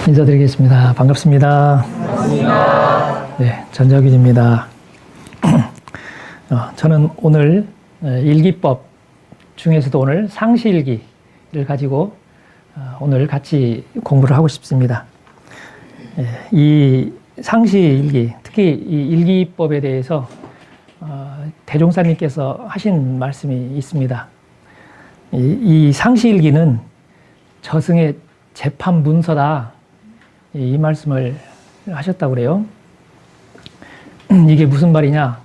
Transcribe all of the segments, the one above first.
인사드리겠습니다. 반갑습니다. 반갑습니다. 네, 전적윤입니다. 저는 오늘 일기법 중에서도 오늘 상시일기를 가지고 오늘 같이 공부를 하고 싶습니다. 이 상시일기, 특히 이 일기법에 대해서 대종사님께서 하신 말씀이 있습니다. 이 상시일기는 저승의 재판 문서다, 이 말씀을 하셨다고 그래요. 이게 무슨 말이냐?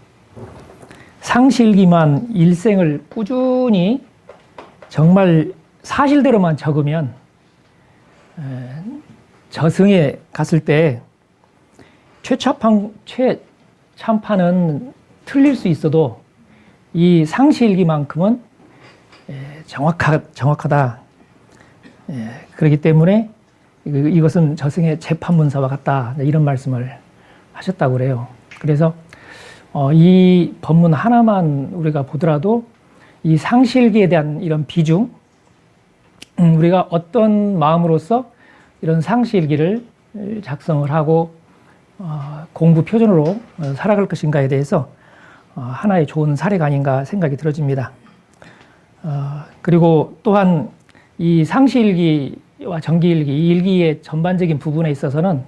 상시일기만 일생을 꾸준히 정말 사실대로만 적으면 저승에 갔을 때 최참판은 틀릴 수 있어도 이 상시일기만큼은 정확하다. 그렇기 때문에 이것은 저승의 재판문서와 같다, 이런 말씀을 하셨다고 그래요. 그래서 이 법문 하나만 우리가 보더라도 이 상시일기에 대한 이런 비중, 우리가 어떤 마음으로서 이런 상시일기를 작성을 하고 공부 표준으로 살아갈 것인가에 대해서 하나의 좋은 사례가 아닌가 생각이 들어집니다. 그리고 또한 이 상시일기와 정기일기, 이 일기의 전반적인 부분에 있어서는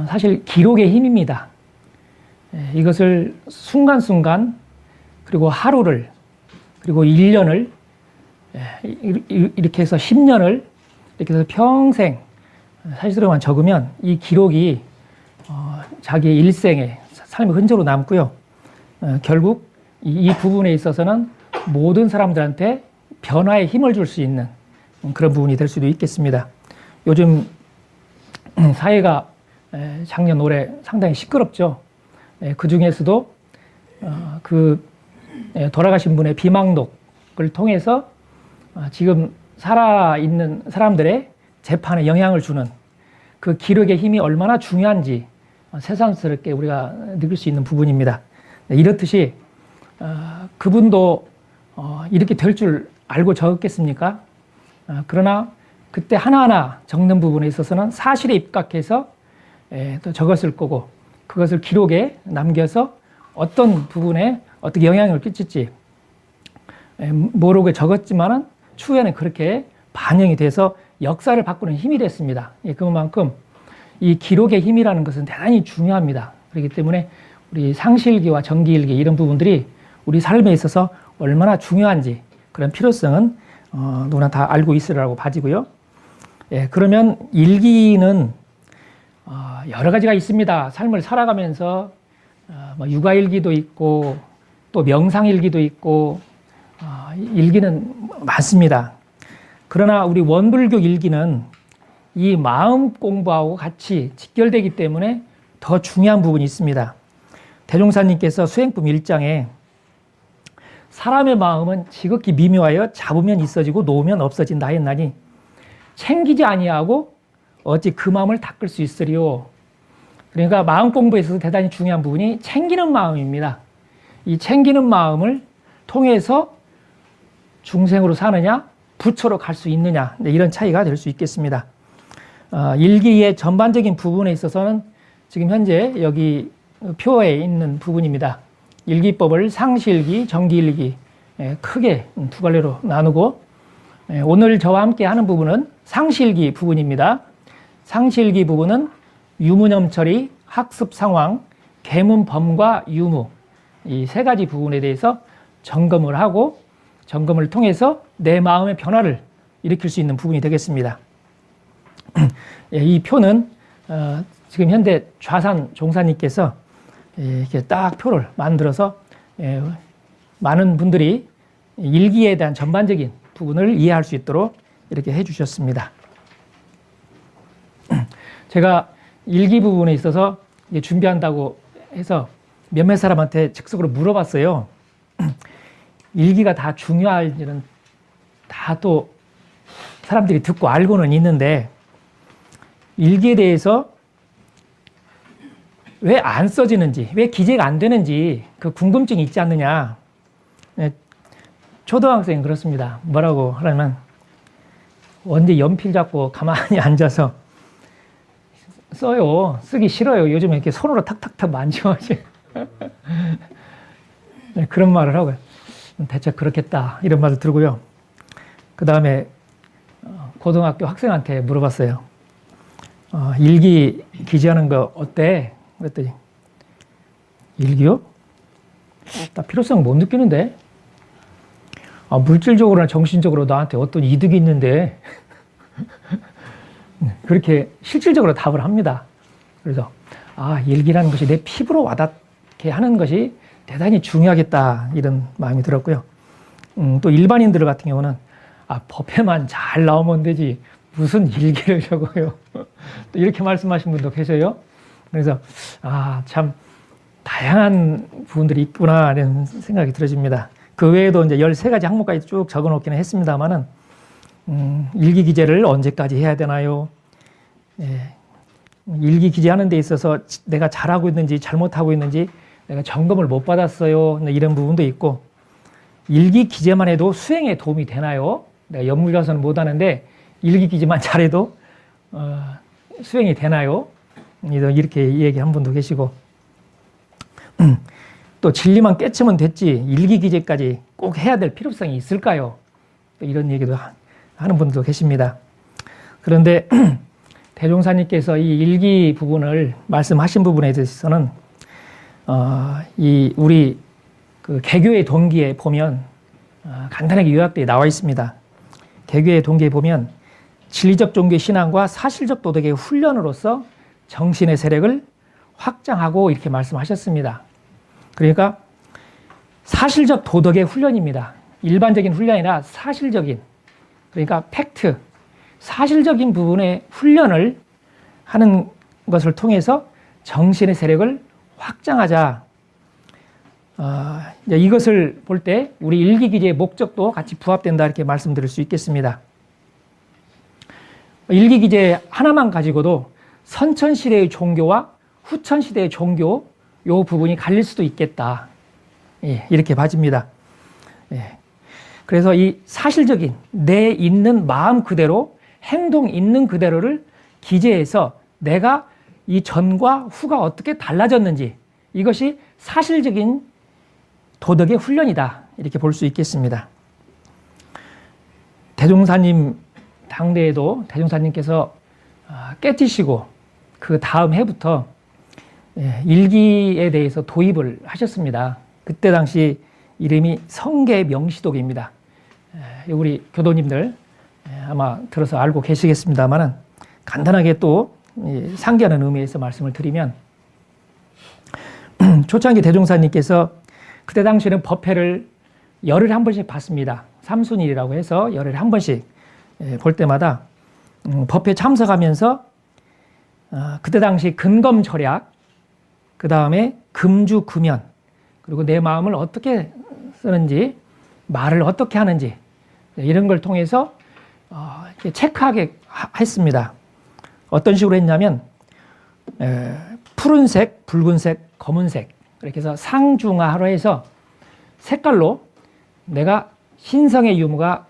사실 기록의 힘입니다. 이것을 순간순간, 그리고 하루를, 그리고 1년을, 이렇게 해서 10년을, 이렇게 해서 평생 사실대로만 적으면 이 기록이 자기의 일생의 삶의 흔적으로 남고요. 결국 이 부분에 있어서는 모든 사람들한테 변화에 힘을 줄 수 있는 그런 부분이 될 수도 있겠습니다. 요즘 사회가 작년 올해 상당히 시끄럽죠. 그 중에서도 돌아가신 분의 비망록을 통해서 지금 살아있는 사람들의 재판에 영향을 주는 그 기록의 힘이 얼마나 중요한지 새삼스럽게 우리가 느낄 수 있는 부분입니다. 이렇듯이 그분도 이렇게 될 줄 알고 적었겠습니까? 그러나 그때 하나하나 적는 부분에 있어서는 사실에 입각해서 또 적었을 거고, 그것을 기록에 남겨서 어떤 부분에 어떻게 영향을 끼칠지 모르게 적었지만은 추후에는 그렇게 반영이 돼서 역사를 바꾸는 힘이 됐습니다. 그만큼 이 기록의 힘이라는 것은 대단히 중요합니다. 그렇기 때문에 우리 상시일기와 정기일기, 이런 부분들이 우리 삶에 있어서 얼마나 중요한지, 그런 필요성은 누구나 다 알고 있으라고 봐지고요. 그러면 일기는 여러 가지가 있습니다. 삶을 살아가면서 육아일기도 있고 또 명상일기도 있고 일기는 많습니다. 그러나 우리 원불교 일기는 이 마음 공부하고 같이 직결되기 때문에 더 중요한 부분이 있습니다. 대종사님께서 수행품 1장에 사람의 마음은 지극히 미묘하여 잡으면 있어지고 놓으면 없어진다 하였나니 챙기지 아니하고 어찌 그 마음을 닦을 수 있으리요. 그러니까 마음 공부에 있어서 대단히 중요한 부분이 챙기는 마음입니다. 이 챙기는 마음을 통해서 중생으로 사느냐, 부처로 갈 수 있느냐, 이런 차이가 될 수 있겠습니다. 일기의 전반적인 부분에 있어서는 지금 현재 여기 표에 있는 부분입니다. 일기법을 상시일기, 정기일기 크게 두 갈래로 나누고, 오늘 저와 함께 하는 부분은 상시일기 부분입니다. 상시일기 부분은 유무념 처리, 학습 상황, 계문범과 유무, 이 세 가지 부분에 대해서 점검을 하고, 점검을 통해서 내 마음의 변화를 일으킬 수 있는 부분이 되겠습니다. 이 표는 지금 현대 좌산 종사님께서 이렇게 딱 표를 만들어서 많은 분들이 일기에 대한 전반적인 부분을 이해할 수 있도록 이렇게 해주셨습니다. 제가 일기 부분에 있어서 준비한다고 해서 몇몇 사람한테 즉석으로 물어봤어요. 일기가 다 중요할지는 다 또 사람들이 듣고 알고는 있는데, 일기에 대해서 왜 안 써지는지, 왜 기재가 안 되는지 그 궁금증이 있지 않느냐. 초등학생은 그렇습니다. 뭐라고 하냐면 언제 연필 잡고 가만히 앉아서 써요. 쓰기 싫어요. 요즘에 이렇게 손으로 탁탁탁 만지워야지. 네, 그런 말을 하고요. 대체 그렇겠다. 이런 말을 들고요. 그 다음에 고등학교 학생한테 물어봤어요. 일기 기재하는 거 어때? 그랬더니 일기요? 나 필요성 못 느끼는데? 물질적으로나 정신적으로 나한테 어떤 이득이 있는데 그렇게 실질적으로 답을 합니다. 그래서 일기라는 것이 내 피부로 와닿게 하는 것이 대단히 중요하겠다 이런 마음이 들었고요. 또 일반인들 같은 경우는 법에만 잘 나오면 되지 무슨 일기를 적어요. 또 이렇게 말씀하신 분도 계세요. 그래서 참 다양한 부분들이 있구나 이런 생각이 들어집니다. 그 외에도 이제 13가지 항목까지 쭉 적어 놓기는 했습니다만은 일기 기재를 언제까지 해야 되나요? 예. 일기 기재하는 데 있어서 내가 잘하고 있는지 잘못하고 있는지 내가 점검을 못 받았어요. 이런 부분도 있고 일기 기재만 해도 수행에 도움이 되나요? 내가 연물려서는 못하는데 일기 기재만 잘해도 수행이 되나요? 이렇게 얘기한 분도 계시고 또 진리만 깨치면 됐지 일기 기재까지 꼭 해야 될 필요성이 있을까요? 이런 얘기도 하는 분도 계십니다. 그런데 대종사님께서 이 일기 부분을 말씀하신 부분에 대해서는 우리 그 개교의 동기에 보면 간단하게 요약되어 나와 있습니다. 개교의 동기에 보면 진리적 종교 신앙과 사실적 도덕의 훈련으로서 정신의 세력을 확장하고 이렇게 말씀하셨습니다. 그러니까 사실적 도덕의 훈련입니다. 일반적인 훈련이 아니라 사실적인, 그러니까 팩트, 사실적인 부분의 훈련을 하는 것을 통해서 정신의 세력을 확장하자. 이것을 볼 때 우리 일기 기재의 목적도 같이 부합된다 이렇게 말씀드릴 수 있겠습니다. 일기 기재 하나만 가지고도 선천시대의 종교와 후천시대의 종교 이 부분이 갈릴 수도 있겠다. 이렇게 봐집니다. 그래서 이 사실적인 내 있는 마음 그대로 행동 있는 그대로를 기재해서 내가 이 전과 후가 어떻게 달라졌는지 이것이 사실적인 도덕의 훈련이다. 이렇게 볼 수 있겠습니다. 대종사님 당대에도 대종사님께서 깨치시고 그 다음 해부터 일기에 대해서 도입을 하셨습니다. 그때 당시 이름이 성계명시독입니다. 우리 교도님들 아마 들어서 알고 계시겠습니다만 간단하게 또 상기하는 의미에서 말씀을 드리면 초창기 대종사님께서 그때 당시에는 법회를 열흘에 한 번씩 받습니다. 삼순일이라고 해서 열흘에 한 번씩 볼 때마다 법회 참석하면서 그때 당시 근검절약, 그 다음에 금주금연, 그리고 내 마음을 어떻게 쓰는지, 말을 어떻게 하는지 이런 걸 통해서 체크하게 했습니다. 어떤 식으로 했냐면 푸른색, 붉은색, 검은색 이렇게 해서 상중하로 해서 색깔로 내가 신성의 유무가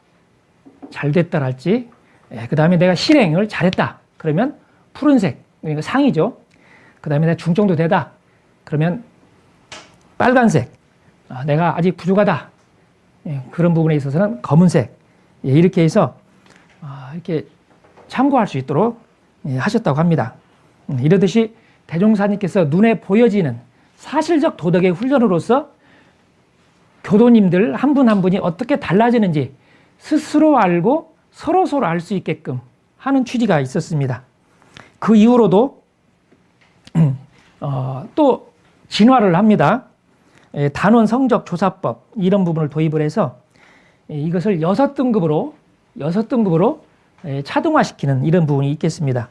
잘 됐다랄지, 그 다음에 내가 실행을 잘했다 그러면 푸른색, 그러니까 상이죠. 그 다음에 내가 중정도 되다 그러면 빨간색, 내가 아직 부족하다 그런 부분에 있어서는 검은색, 이렇게 해서 이렇게 참고할 수 있도록 하셨다고 합니다. 이러듯이 대종사님께서 눈에 보여지는 사실적 도덕의 훈련으로서 교도님들 한 분 한 분이 어떻게 달라지는지 스스로 알고 서로 알 수 있게끔 하는 취지가 있었습니다. 그 이후로도 또 진화를 합니다. 단원 성적 조사법 이런 부분을 도입을 해서 이것을 6등급으로 차등화시키는 이런 부분이 있겠습니다.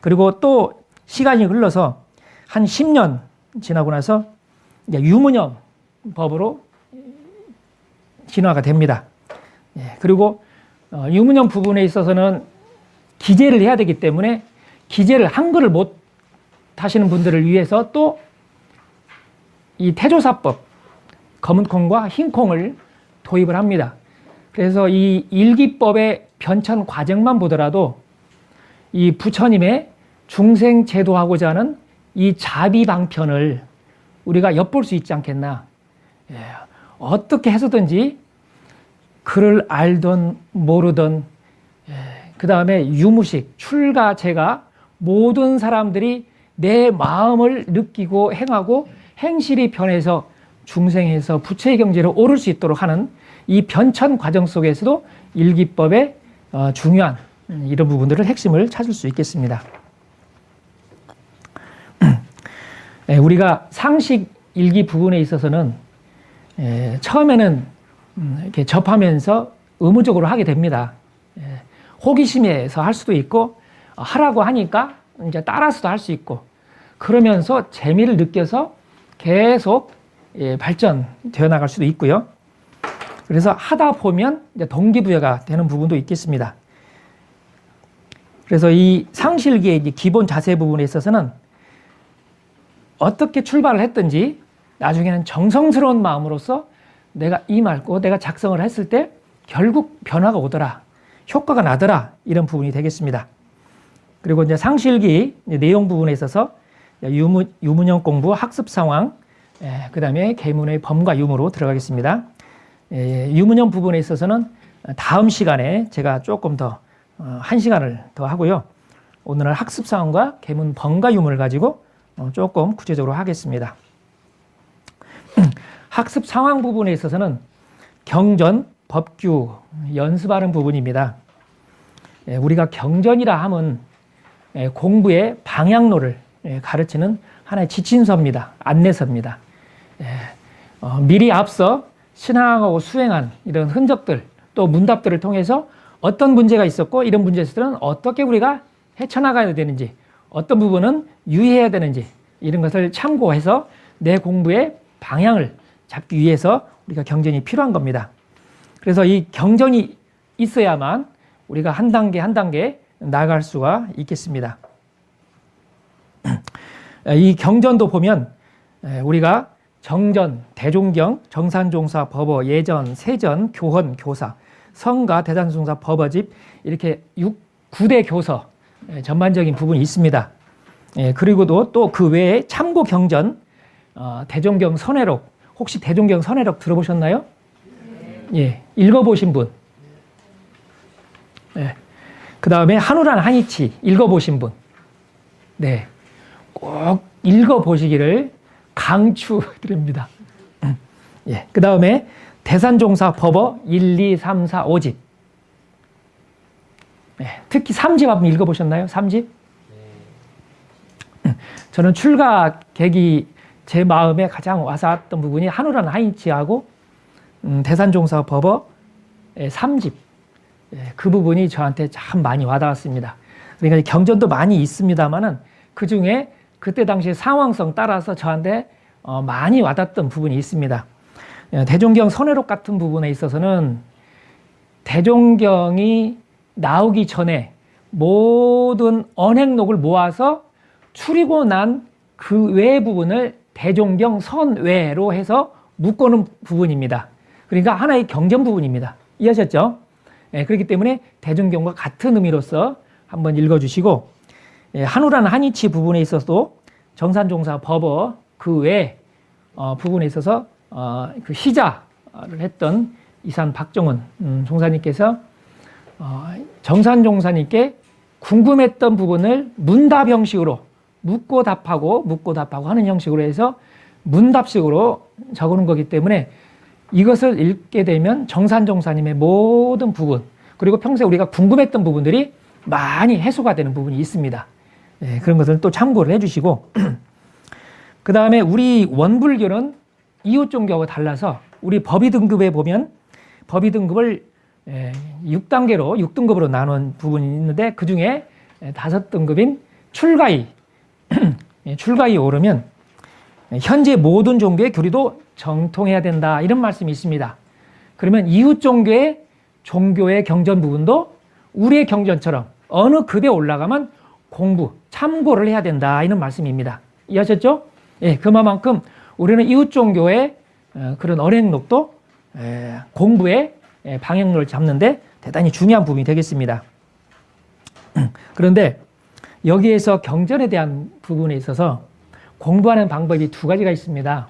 그리고 또 시간이 흘러서 한 10년 지나고 나서 이제 유무념 법으로 진화가 됩니다. 그리고 유무념 부분에 있어서는 기재를 해야 되기 때문에 기재를 한글을 못 하시는 분들을 위해서 또 이 태조사법 검은 콩과 흰 콩을 도입을 합니다. 그래서 이 일기법의 변천 과정만 보더라도 이 부처님의 중생제도하고자 하는 이 자비방편을 우리가 엿볼 수 있지 않겠나. 어떻게 해서든지 그를 알든 모르든 그 다음에 유무식, 출가제가 모든 사람들이 내 마음을 느끼고 행하고 행실이 변해서 중생에서 부처의 경지로 오를 수 있도록 하는 이 변천 과정 속에서도 일기법의 중요한 이런 부분들을 핵심을 찾을 수 있겠습니다. 우리가 상식 일기 부분에 있어서는 처음에는 이렇게 접하면서 의무적으로 하게 됩니다. 호기심에서 할 수도 있고 하라고 하니까 이제 따라서도 할 수 있고 그러면서 재미를 느껴서 계속 발전되어 나갈 수도 있고요. 그래서 하다 보면 이제 동기부여가 되는 부분도 있겠습니다. 그래서 이 상실기의 기본 자세 부분에 있어서는 어떻게 출발을 했든지 나중에는 정성스러운 마음으로서 내가 임하고 내가 작성을 했을 때 결국 변화가 오더라, 효과가 나더라, 이런 부분이 되겠습니다. 그리고 이제 상실기 내용 부분에 있어서 유문형 공부, 학습 상황, 그 다음에 계문의 범과 유무로 들어가겠습니다. 유문형 부분에 있어서는 다음 시간에 제가 조금 더 1시간을 더 하고요. 오늘은 학습 상황과 계문 범과 유무를 가지고 조금 구체적으로 하겠습니다. 학습 상황 부분에 있어서는 경전, 법규, 연습하는 부분입니다. 우리가 경전이라 하면 공부의 방향로를 가르치는 하나의 지침서입니다. 안내서입니다. 미리 앞서 신앙하고 수행한 이런 흔적들, 또 문답들을 통해서 어떤 문제가 있었고 이런 문제들은 어떻게 우리가 헤쳐나가야 되는지, 어떤 부분은 유의해야 되는지 이런 것을 참고해서 내 공부의 방향을 잡기 위해서 우리가 경전이 필요한 겁니다. 그래서 이 경전이 있어야만 우리가 한 단계 한 단계 나아갈 수가 있겠습니다. 이 경전도 보면 우리가 정전, 대종경, 정산종사, 법어, 예전, 세전, 교헌, 교사, 성가, 대산종사, 법어집 이렇게 9대 교서 전반적인 부분이 있습니다. 그리고도 또 그 외에 참고 경전, 대종경 선회록, 혹시 대종경 선회록 들어보셨나요? 예, 읽어보신 분. 그 다음에 한우란 한이치 읽어보신 분. 네, 꼭 읽어보시기를 강추드립니다. 그 다음에 대산종사 법어 1, 2, 3, 4, 5집. 특히 3집 한번 읽어보셨나요? 3집? 저는 출가 계기 제 마음에 가장 와닿았던 부분이 한우란 하인치하고 대산종사 법어 3집. 그 부분이 저한테 참 많이 와닿았습니다. 그러니까 경전도 많이 있습니다만은 그 중에 그때 당시 상황성 따라서 저한테 많이 와닿았던 부분이 있습니다. 대종경 선회록 같은 부분에 있어서는 대종경이 나오기 전에 모든 언행록을 모아서 추리고 난 그 외 부분을 대종경 선외로 해서 묶어놓은 부분입니다. 그러니까 하나의 경전 부분입니다. 이해하셨죠? 그렇기 때문에 대종경과 같은 의미로서 한번 읽어주시고, 한우란 한이치 부분에 있어서도 정산종사 법어 그 외 부분에 있어서 그 시자를 했던 이산 박정은 종사님께서 정산종사님께 궁금했던 부분을 문답 형식으로 묻고 답하고 하는 형식으로 해서 문답식으로 적어놓은 거기 때문에 이것을 읽게 되면 정산종사님의 모든 부분, 그리고 평소에 우리가 궁금했던 부분들이 많이 해소가 되는 부분이 있습니다. 그런 것을 또 참고를 해주시고, 그 다음에 우리 원불교는 이웃종교하고 달라서 우리 법의 등급에 보면 법의 등급을 6단계로 6등급으로 나눈 부분이 있는데 그 중에 5등급인 출가의 출가에 오르면 현재 모든 종교의 교리도 정통해야 된다, 이런 말씀이 있습니다. 그러면 이웃 종교의 경전 부분도 우리의 경전처럼 어느 급에 올라가면 공부, 참고를 해야 된다, 이런 말씀입니다. 이해하셨죠? 그만큼 우리는 이웃 종교의 그런 언행록도 공부의 방향로를 잡는데 대단히 중요한 부분이 되겠습니다. 그런데 여기에서 경전에 대한 부분에 있어서 공부하는 방법이 두 가지가 있습니다.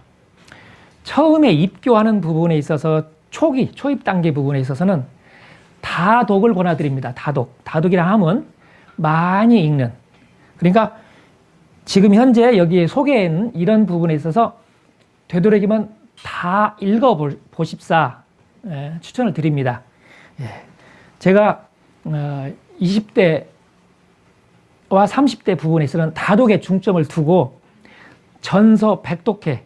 처음에 입교하는 부분에 있어서 초입 단계 부분에 있어서는 다독을 권해드립니다. 다독이라 함은 많이 읽는. 그러니까 지금 현재 여기에 소개한 이런 부분에 있어서 되도록이면 다 읽어보십사 추천을 드립니다. 제가 20대와 30대 부분에서는 다독에 중점을 두고 전서 100독해,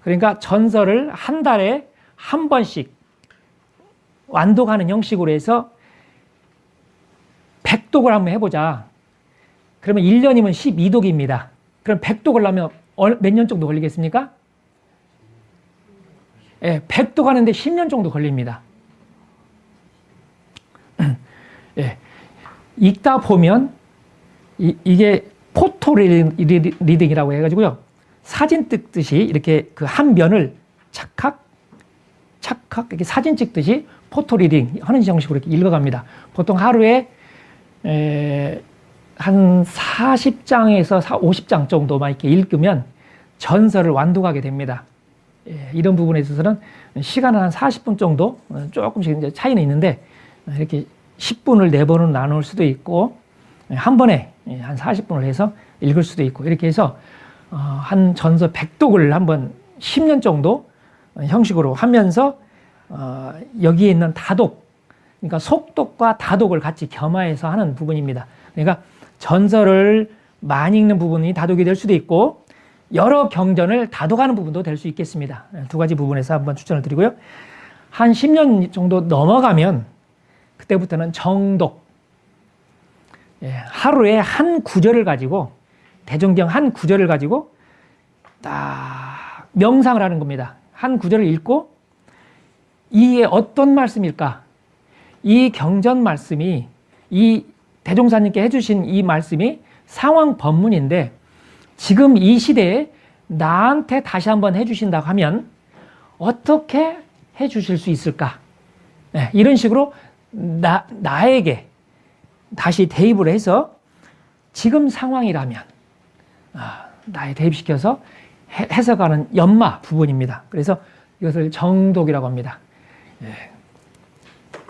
그러니까 전서를 한 달에 한 번씩 완독하는 형식으로 해서 100독을 한번 해보자. 그러면 1년이면 12독입니다. 그럼 100독을 하면 몇 년 정도 걸리겠습니까? 100독 하는데 10년 정도 걸립니다. 읽다 보면 이게 포토 리딩이라고 해가지고요. 사진 찍듯이 이렇게 그 한 면을 착각 이렇게 사진 찍듯이 포토 리딩 하는 형식으로 이렇게 읽어갑니다. 보통 하루에 한 40장에서 50장 정도만 이렇게 읽으면 전서를 완독하게 됩니다. 이런 부분에 있어서는 시간은 한 40분 정도 조금씩 이제 차이는 있는데 이렇게 10분을 4번으로 나눌 수도 있고 한 번에 한 40분을 해서 읽을 수도 있고 이렇게 해서 한 전서 100독을 한번 10년 정도 형식으로 하면서 여기에 있는 다독, 그러니까 속독과 다독을 같이 겸하여서 하는 부분입니다. 그러니까 전서를 많이 읽는 부분이 다독이 될 수도 있고 여러 경전을 다독하는 부분도 될 수 있겠습니다. 두 가지 부분에서 한번 추천을 드리고요. 한 10년 정도 넘어가면 그때부터는 정독, 하루에 한 구절을 가지고 대종경 한 구절을 가지고 딱 명상을 하는 겁니다. 한 구절을 읽고 이게 어떤 말씀일까? 이 경전 말씀이 이 대종사님께 해주신 이 말씀이 상황 법문인데 지금 이 시대에 나한테 다시 한번 해주신다고 하면 어떻게 해주실 수 있을까? 이런 식으로 나에게 다시 대입을 해서 지금 상황이라면 나에 대입시켜서 해석하는 연마 부분입니다. 그래서 이것을 정독이라고 합니다.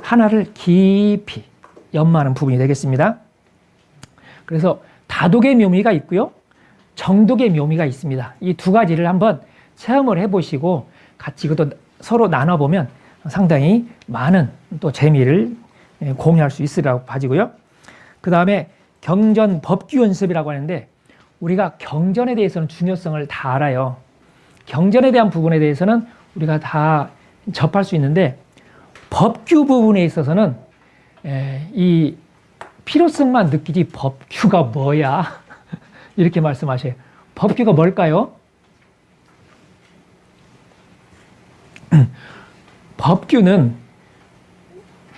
하나를 깊이 연마하는 부분이 되겠습니다. 그래서 다독의 묘미가 있고요. 정독의 묘미가 있습니다. 이 두 가지를 한번 체험을 해보시고 같이 이것도 서로 나눠보면 상당히 많은 또 재미를 공유할 수 있으리라고 봐지고요. 그 다음에 경전 법규 연습이라고 하는데 우리가 경전에 대해서는 중요성을 다 알아요. 경전에 대한 부분에 대해서는 우리가 다 접할 수 있는데 법규 부분에 있어서는 이 필요성만 느끼지 법규가 뭐야? 이렇게 말씀하셔요. 법규가 뭘까요? 법규는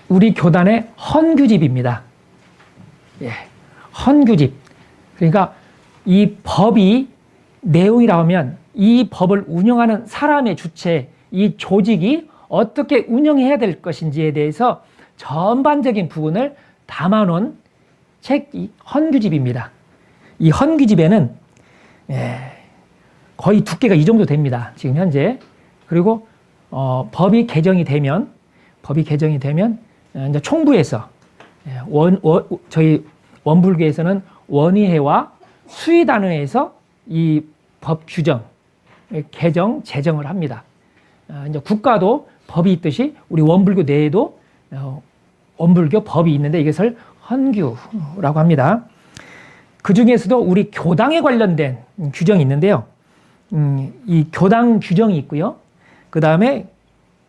우리 교단의 헌규집입니다. 헌규집. 그러니까 이 법이 내용이라고 하면 이 법을 운영하는 사람의 주체, 이 조직이 어떻게 운영해야 될 것인지에 대해서 전반적인 부분을 담아놓은 책이 헌규집입니다. 이 헌규집에는 거의 두께가 이 정도 됩니다. 지금 현재. 그리고 법이 개정이 되면 이제 총부에서 저희 원불교에서는 원의회와 수의단회에서 이 법 규정, 개정, 제정을 합니다. 이제 국가도 법이 있듯이 우리 원불교 내에도 원불교 법이 있는데 이것을 헌규라고 합니다. 그 중에서도 우리 교당에 관련된 규정이 있는데요. 이 교당 규정이 있고요. 그 다음에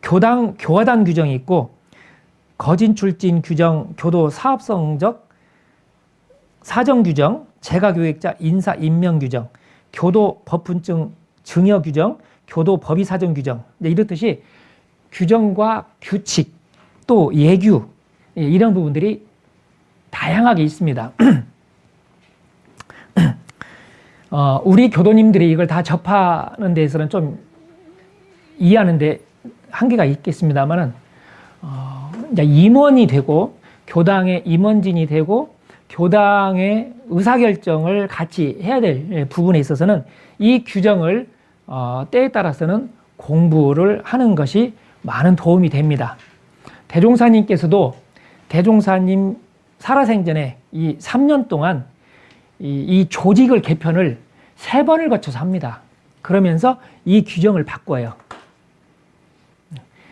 교화단 규정이 있고 거진 출진 규정, 교도 사업성적 사정 규정, 재가교역자 인사 임명 규정, 교도 법분증 증여 규정, 교도 법의 사정 규정. 이렇듯이 규정과 규칙 또 예규 이런 부분들이 다양하게 있습니다. 우리 교도님들이 이걸 다 접하는 데에서는 좀 이해하는 데 한계가 있겠습니다만은 임원이 되고 교당의 임원진이 되고 교당의 의사결정을 같이 해야 될 부분에 있어서는 이 규정을 때에 따라서는 공부를 하는 것이 많은 도움이 됩니다. 대종사님께서도 대종사님 살아생전에 이 3년 동안 이 조직을 개편을 3번을 거쳐서 합니다. 그러면서 이 규정을 바꿔요.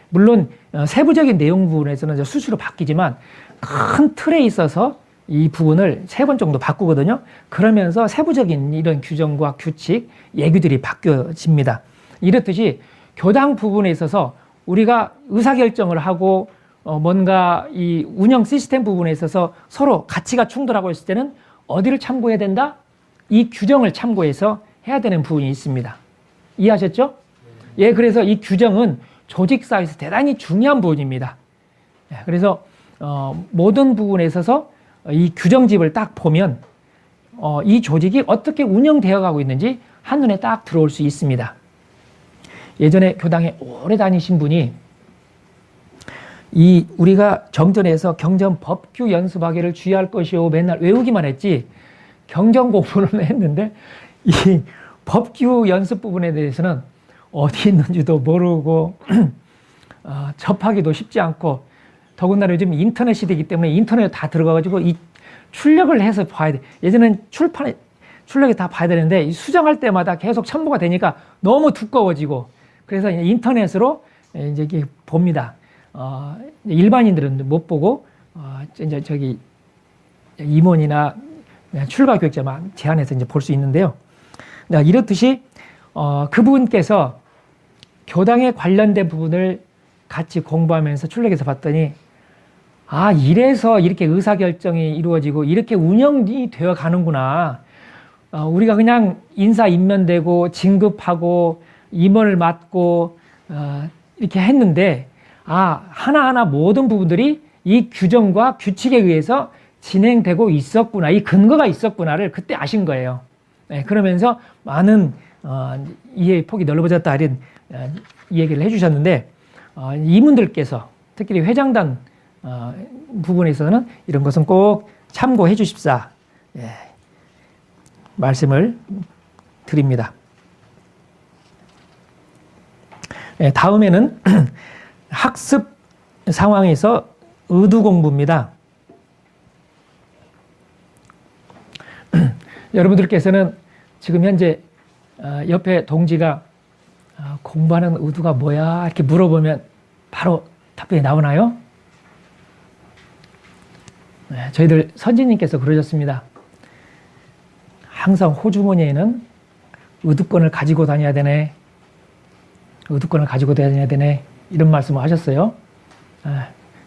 물론 세부적인 내용 부분에서는 수시로 바뀌지만 큰 틀에 있어서 이 부분을 3번 정도 바꾸거든요. 그러면서 세부적인 이런 규정과 규칙, 예규들이 바뀌어집니다. 이렇듯이 교당 부분에 있어서 우리가 의사결정을 하고 뭔가 이 운영 시스템 부분에 있어서 서로 가치가 충돌하고 있을 때는 어디를 참고해야 된다? 이 규정을 참고해서 해야 되는 부분이 있습니다. 이해하셨죠? 예, 그래서 이 규정은 조직사에서 대단히 중요한 부분입니다. 예, 그래서 모든 부분에 있어서 이 규정집을 딱 보면 이 조직이 어떻게 운영되어 가고 있는지 한눈에 딱 들어올 수 있습니다. 예전에 교당에 오래 다니신 분이 우리가 정전에서 경전 법규 연습하기를 주의할 것이요 맨날 외우기만 했지 경전 공부를 했는데 이 법규 연습 부분에 대해서는 어디 있는지도 모르고 접하기도 쉽지 않고 더군다나 요즘 인터넷 시대이기 때문에 인터넷에 다 들어가가지고 이 출력을 해서 봐야 돼. 예전엔 출력에 다 봐야 되는데 수정할 때마다 계속 첨부가 되니까 너무 두꺼워지고 그래서 인터넷으로 이제 이게 봅니다. 일반인들은 못 보고 이제 저기 임원이나 출가 교육자만 제한해서 이제 볼 수 있는데요. 이렇듯이 그분께서 교당에 관련된 부분을 같이 공부하면서 출력해서 봤더니 이래서 이렇게 의사결정이 이루어지고 이렇게 운영이 되어 가는구나. 우리가 그냥 인사 임면되고 진급하고 임원을 맡고 이렇게 했는데 하나하나 모든 부분들이 이 규정과 규칙에 의해서 진행되고 있었구나. 이 근거가 있었구나를 그때 아신 거예요. 네, 그러면서 많은 이해의 폭이 넓어졌다 이런 얘기를 해주셨는데 이분들께서 특히 회장단 부분에 있어서는 이런 것은 꼭 참고해 주십사 말씀을 드립니다. 다음에는 학습 상황에서 의두 공부입니다. 여러분들께서는 지금 현재 옆에 동지가 공부하는 의두가 뭐야? 이렇게 물어보면 바로 답변이 나오나요? 저희들 선지님께서 그러셨습니다. 항상 호주머니에는 의두권을 가지고 다녀야 되네. 의두권을 가지고 다녀야 되네. 이런 말씀을 하셨어요.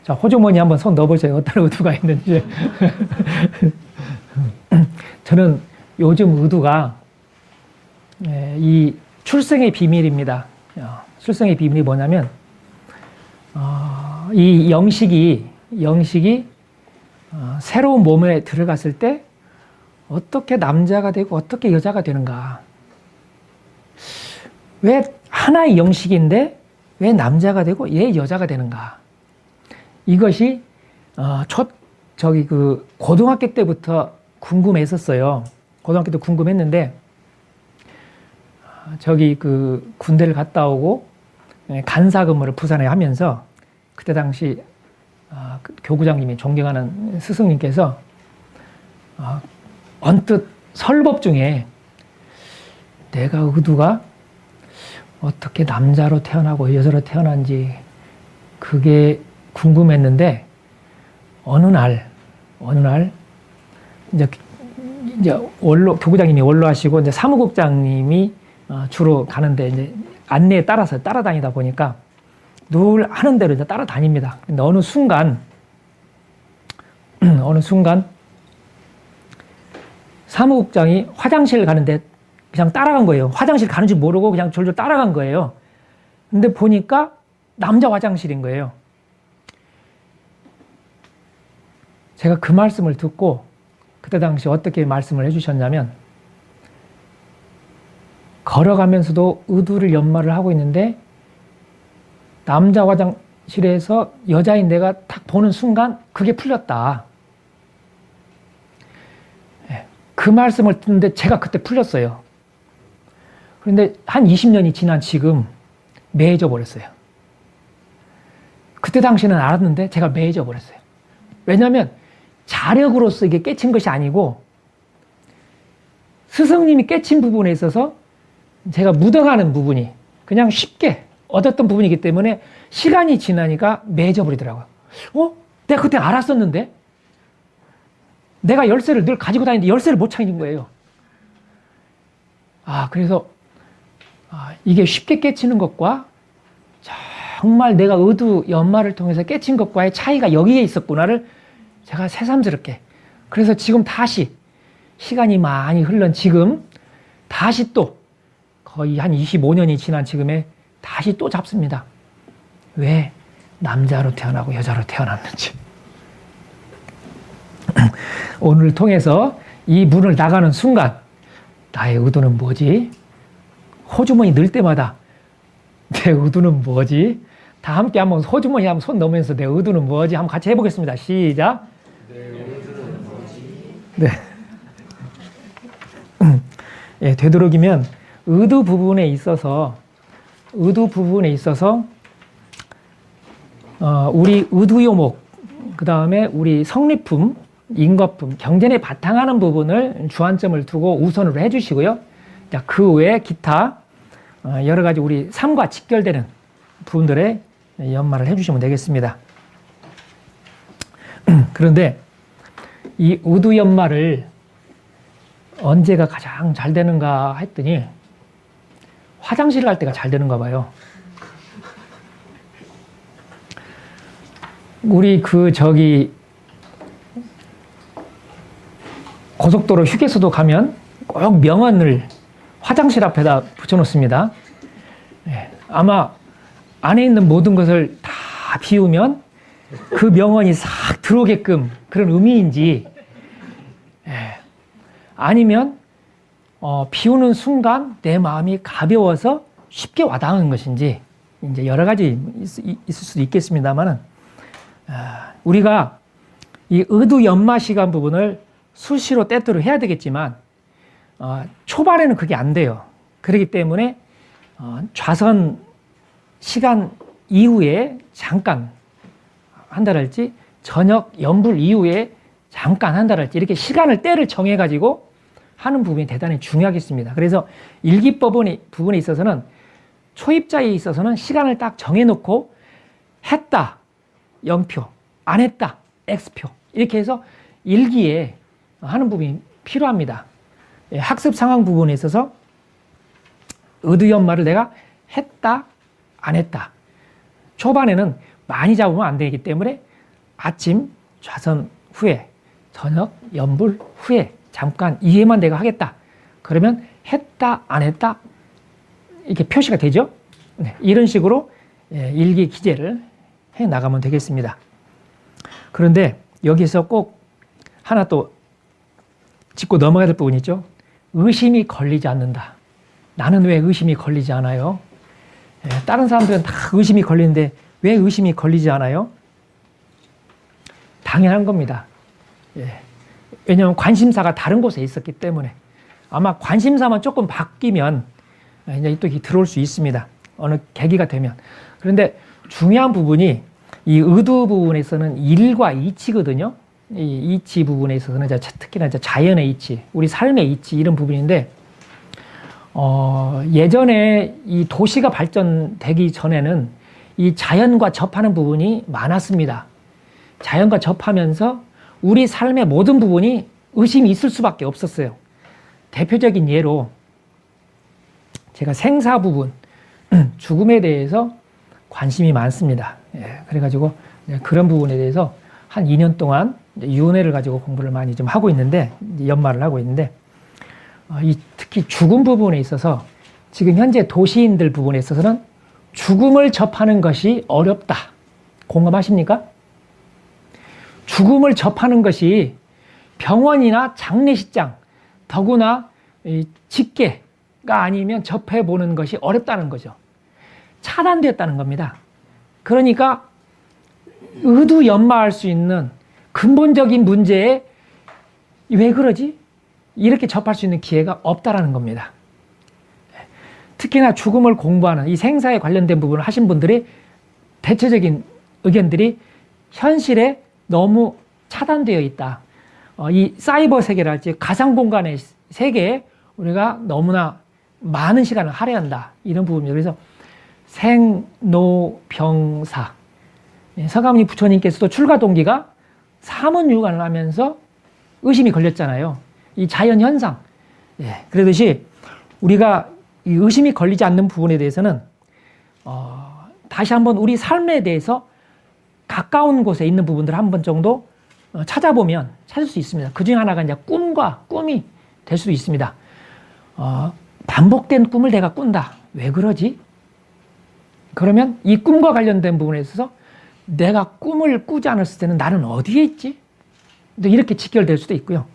자, 호주머니 한번 손 넣어보세요. 어떤 의두가 있는지. 저는 요즘 의두가 이 출생의 비밀입니다. 출생의 비밀이 뭐냐면 이 영식이 새로운 몸에 들어갔을 때 어떻게 남자가 되고 어떻게 여자가 되는가. 왜 하나의 영식인데 왜 남자가 되고 왜 여자가 되는가. 이것이 고등학교 때부터 궁금했었어요. 고등학교 때 궁금했는데 군대를 갔다 오고 간사 근무를 부산에 하면서 그때 당시 교구장님이 존경하는 스승님께서 언뜻 설법 중에 내가 의두가 어떻게 남자로 태어나고 여자로 태어난지 그게 궁금했는데 어느 날 이제 교구장님이 원로하시고 이제 사무국장님이 주로 가는데 이제 안내에 따라서 따라다니다 보니까 늘 하는 대로 이제 따라다닙니다. 근데 어느 순간 사무국장이 화장실 가는데 그냥 따라간 거예요. 화장실 가는 줄 모르고 그냥 졸졸 따라간 거예요. 근데 보니까 남자 화장실인 거예요. 제가 그 말씀을 듣고 그때 당시 어떻게 말씀을 해주셨냐면 걸어가면서도 의두를 연마를 하고 있는데 남자 화장실에서 여자인 내가 딱 보는 순간 그게 풀렸다. 그 말씀을 듣는데 제가 그때 풀렸어요. 그런데 한 20년이 지난 지금 매해져 버렸어요. 그때 당시는 알았는데 제가 매해져 버렸어요. 왜냐하면 자력으로서 이게 깨친 것이 아니고 스승님이 깨친 부분에 있어서 제가 묻어가는 부분이 그냥 쉽게 얻었던 부분이기 때문에 시간이 지나니까 매해져 버리더라고요. 내가 그때 알았었는데 내가 열쇠를 늘 가지고 다니는데 열쇠를 못 찾는 거예요. 그래서 이게 쉽게 깨치는 것과 정말 내가 의두 연마를 통해서 깨친 것과의 차이가 여기에 있었구나를 제가 새삼스럽게, 그래서 지금 다시 시간이 많이 흘른 지금 다시 또 거의 한 25년이 지난 지금에 다시 또 잡습니다. 왜? 남자로 태어나고 여자로 태어났는지. 오늘 통해서 이 문을 나가는 순간 나의 의도는 뭐지? 호주머니 넣을 때마다 내 의도는 뭐지? 다 함께 한번 호주머니 한번 손 넣으면서 내 의도는 뭐지? 한번 같이 해보겠습니다. 시작. 내 의도는 뭐지? 네. 예, 되도록이면 의도 부분에 있어서 우리 의두요목, 그 다음에 우리 성리품, 인거품, 경전에 바탕하는 부분을 주안점을 두고 우선으로 해주시고요. 자, 그 외에 기타 여러 가지 우리 삶과 직결되는 부분들에 연마를 해주시면 되겠습니다. 그런데 이 의두연마를 언제가 가장 잘 되는가 했더니 화장실 갈 때가 잘 되는가 봐요. 우리 고속도로 휴게소도 가면 꼭 명언을 화장실 앞에다 붙여놓습니다. 아마 안에 있는 모든 것을 다 비우면 그 명언이 싹 들어오게끔 그런 의미인지, 아니면 비우는 순간 내 마음이 가벼워서 쉽게 와닿는 것인지, 이제 여러 가지 있을 수도 있겠습니다만은, 우리가 이 의두 연마 시간 부분을 수시로 때때로 해야 되겠지만 초반에는 그게 안 돼요. 그렇기 때문에 좌선 시간 이후에 잠깐 한다랄지, 저녁 연불 이후에 잠깐 한다랄지, 이렇게 시간을 때를 정해가지고 하는 부분이 대단히 중요하겠습니다. 그래서 일기법원의 부분에 있어서는 초입자에 있어서는 시간을 딱 정해놓고 했다 0표, 안 했다 X표, 이렇게 해서 일기에 하는 부분이 필요합니다. 학습 상황 부분에 있어서 의두연마를 내가 했다 안 했다, 초반에는 많이 잡으면 안 되기 때문에 아침 좌선 후에, 저녁 연불 후에 잠깐 이해만 내가 하겠다, 그러면 했다 안 했다 이렇게 표시가 되죠. 이런 식으로 일기 기재를 해 나가면 되겠습니다. 그런데 여기서 꼭 하나 또 짚고 넘어가야 될 부분이 있죠. 의심이 걸리지 않는다. 나는 왜 의심이 걸리지 않아요? 다른 사람들은 다 의심이 걸리는데 왜 의심이 걸리지 않아요? 당연한 겁니다. 왜냐하면 관심사가 다른 곳에 있었기 때문에. 아마 관심사만 조금 바뀌면 이제 또 들어올 수 있습니다. 어느 계기가 되면. 그런데 중요한 부분이 이 의도 부분에서는 일과 이치거든요. 이 이치 부분에 있어서는 특히나 자연의 이치, 우리 삶의 이치, 이런 부분인데, 예전에 이 도시가 발전되기 전에는 이 자연과 접하는 부분이 많았습니다. 자연과 접하면서 우리 삶의 모든 부분이 의심이 있을 수밖에 없었어요. 대표적인 예로 제가 생사 부분, 죽음에 대해서 관심이 많습니다. 그래가지고 그런 부분에 대해서 한 2년 동안 윤회를 가지고 공부를 많이 좀 하고 있는데, 연마를 하고 있는데, 특히 죽음 부분에 있어서 지금 현재 도시인들 부분에 있어서는 죽음을 접하는 것이 어렵다. 공감하십니까? 죽음을 접하는 것이 병원이나 장례식장, 더구나 직계가 아니면 접해보는 것이 어렵다는 거죠. 차단되었다는 겁니다. 그러니까 의두 연마할 수 있는 근본적인 문제에 왜 그러지? 이렇게 접할 수 있는 기회가 없다라는 겁니다. 특히나 죽음을 공부하는 이 생사에 관련된 부분을 하신 분들이 대체적인 의견들이 현실에 너무 차단되어 있다. 이 사이버 세계랄지 가상 공간의 세계에 우리가 너무나 많은 시간을 할애한다. 이런 부분입니다. 그래서 생로병사. 서가모니 부처님께서도 출가 동기가 사문유관을 하면서 의심이 걸렸잖아요. 이 자연 현상. 그러듯이 우리가 이 의심이 걸리지 않는 부분에 대해서는 다시 한번 우리 삶에 대해서 가까운 곳에 있는 부분들을 한 번 정도 찾아보면 찾을 수 있습니다. 그 중에 하나가 이제 꿈이 될 수도 있습니다. 반복된 꿈을 내가 꾼다. 왜 그러지? 그러면 이 꿈과 관련된 부분에 있어서 내가 꿈을 꾸지 않았을 때는 나는 어디에 있지? 이렇게 직결될 수도 있고요.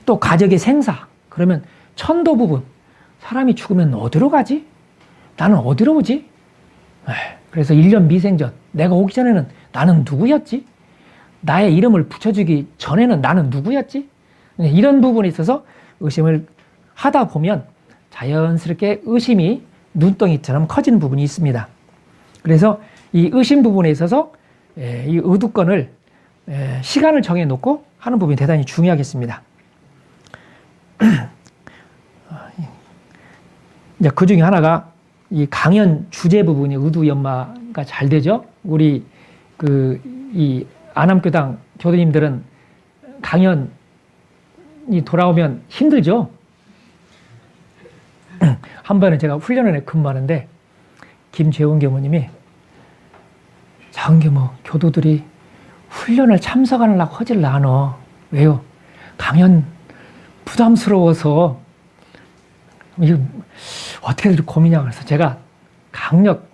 또 가족의 생사. 그러면 천도 부분. 사람이 죽으면 어디로 가지? 나는 어디로 오지? 그래서 1년 미생전. 내가 오기 전에는 나는 누구였지? 나의 이름을 붙여주기 전에는 나는 누구였지? 이런 부분에 있어서 의심을 하다 보면 자연스럽게 의심이 눈덩이처럼 커지는 부분이 있습니다. 그래서 이 의심 부분에 있어서 이 의두권을 시간을 정해놓고 하는 부분이 대단히 중요하겠습니다. 이제 그 중에 하나가 이 강연 주제 부분이 의두연마가 잘 되죠. 우리 이 안암교당 교도님들은 강연이 돌아오면 힘들죠. 한 번은 제가 훈련원에 근무하는데 김재원 교무님이 장교모 교도들이 훈련을 참석하려고 하질 않아. 왜요? 강연 부담스러워서. 이거 어떻게 고민이냐 그래서 제가 강력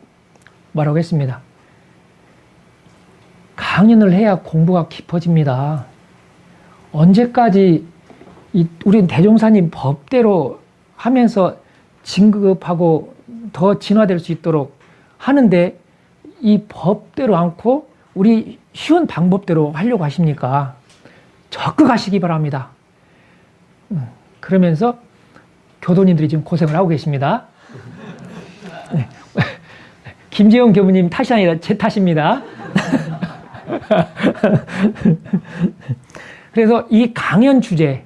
뭐라고 했습니다. 강연을 해야 공부가 깊어집니다. 언제까지 우리 대종사님 법대로 하면서 진급하고 더 진화될 수 있도록 하는데 이 법대로 않고 우리 쉬운 방법대로 하려고 하십니까? 적극하시기 바랍니다. 그러면서 교도님들이 지금 고생을 하고 계십니다. 네. 김재용 교무님 탓이 아니라 제 탓입니다. 그래서 이 강연 주제,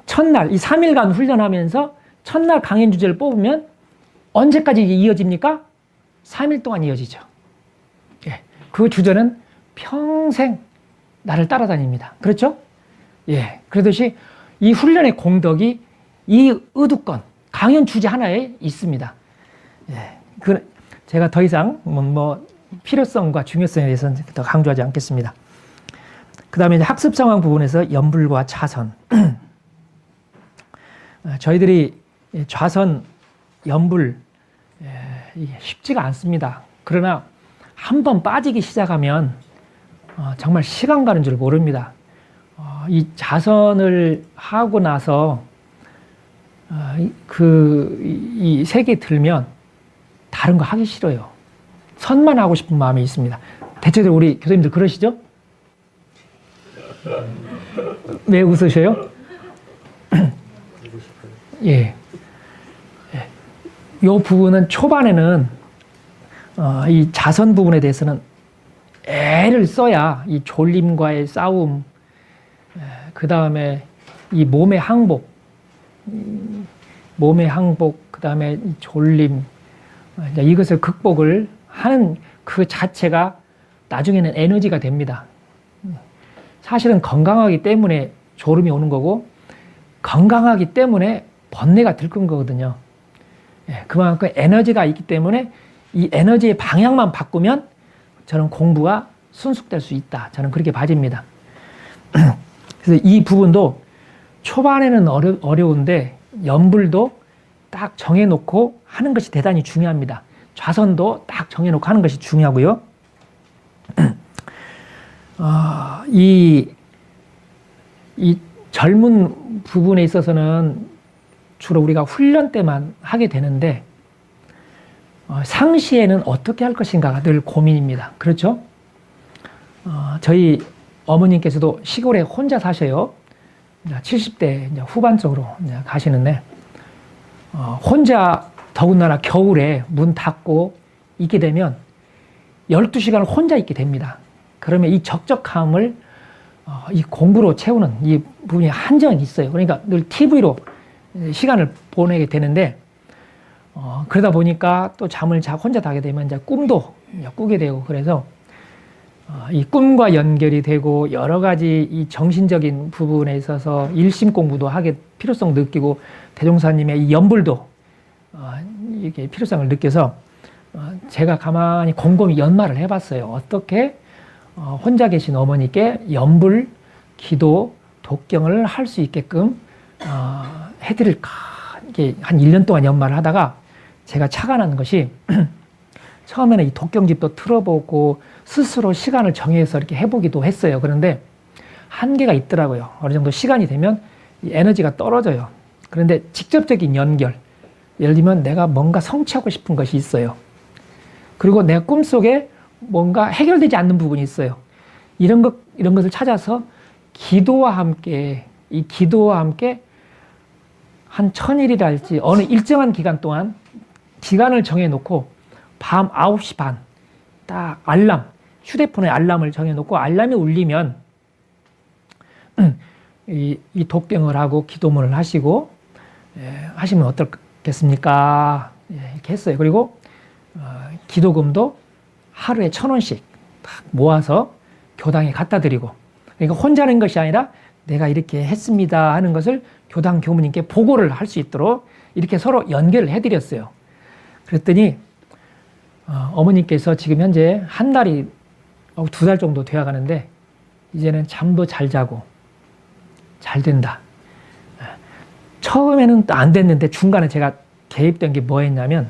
첫날, 이 3일간 훈련하면서 첫날 강연 주제를 뽑으면 언제까지 이어집니까? 3일 동안 이어지죠. 예. 그 주제는 평생 나를 따라다닙니다. 그렇죠? 예. 그러듯이 이 훈련의 공덕이 이 의두권, 강연 주제 하나에 있습니다. 예. 제가 더 이상 필요성과 중요성에 대해서는 더 강조하지 않겠습니다. 그 다음에 학습 상황 부분에서 연불과 차선. 저희들이 좌선, 연불, 이게 쉽지가 않습니다. 그러나 한번 빠지기 시작하면 정말 시간 가는 줄 모릅니다. 이 자선을 하고 나서 이 세계에 들면 다른 거 하기 싫어요. 선만 하고 싶은 마음이 있습니다. 대체적으로 우리 교수님들 그러시죠? 왜 웃으셔요? 예. 이 부분은 초반에는 이 자선 부분에 대해서는 애를 써야 이 졸림과의 싸움, 그 다음에 이 몸의 항복, 그 다음에 이 졸림, 이것을 극복을 하는 그 자체가 나중에는 에너지가 됩니다. 사실은 건강하기 때문에 졸음이 오는 거고 건강하기 때문에 번뇌가 들끓는 거거든요. 그만큼 에너지가 있기 때문에 이 에너지의 방향만 바꾸면 저는 공부가 순숙될 수 있다. 저는 그렇게 봐집니다. 그래서 이 부분도 초반에는 어려운데 연불도 딱 정해놓고 하는 것이 대단히 중요합니다. 좌선도 딱 정해놓고 하는 것이 중요하고요. 이 젊은 부분에 있어서는 주로 우리가 훈련 때만 하게 되는데 상시에는 어떻게 할 것인가가 늘 고민입니다. 그렇죠? 저희 어머님께서도 시골에 혼자 사셔요. 70대 이제 후반 쪽으로 이제 가시는데, 혼자 더군다나 겨울에 문 닫고 있게 되면 12시간을 혼자 있게 됩니다. 그러면 이 적적함을 이 공부로 채우는 이 부분이 한정이 있어요. 그러니까 늘 TV로 시간을 보내게 되는데, 그러다 보니까 또 잠을 혼자 자게 되면 이제 꿈도 이제 꾸게 되고, 그래서 이 꿈과 연결이 되고 여러 가지 이 정신적인 부분에 있어서 일심 공부도 하게 필요성 느끼고, 대종사님의 이 연불도 이게 필요성을 느껴서 제가 가만히 곰곰이 연마를 해봤어요. 어떻게 혼자 계신 어머니께 연불, 기도, 독경을 할 수 있게끔 해드릴까. 이게 한 1년 동안 연마를 하다가 제가 착안한 것이 처음에는 이 독경집도 틀어보고 스스로 시간을 정해서 이렇게 해보기도 했어요. 그런데 한계가 있더라고요. 어느 정도 시간이 되면 이 에너지가 떨어져요. 그런데 직접적인 연결, 예를 들면 내가 뭔가 성취하고 싶은 것이 있어요. 그리고 내 꿈속에 뭔가 해결되지 않는 부분이 있어요. 이런 것을 찾아서 기도와 함께, 이 기도와 함께 한 1000일이랄지 어느 일정한 기간 동안 시간을 정해놓고 밤 9시 반, 딱 알람, 휴대폰에 알람을 정해놓고 알람이 울리면 이 독경을 하고 기도문을 하시고 하시면 어떻겠습니까? 이렇게 했어요. 그리고 기도금도 하루에 1000원씩 딱 모아서 교당에 갖다 드리고, 그러니까 혼자 하는 것이 아니라 내가 이렇게 했습니다 하는 것을 교당 교무님께 보고를 할 수 있도록 이렇게 서로 연결을 해드렸어요. 그랬더니 어머니께서 지금 현재 한 달이 2달 정도 되어 가는데 이제는 잠도 잘 자고 잘 된다. 처음에는 또 안 됐는데 중간에 제가 개입된 게 뭐였냐면,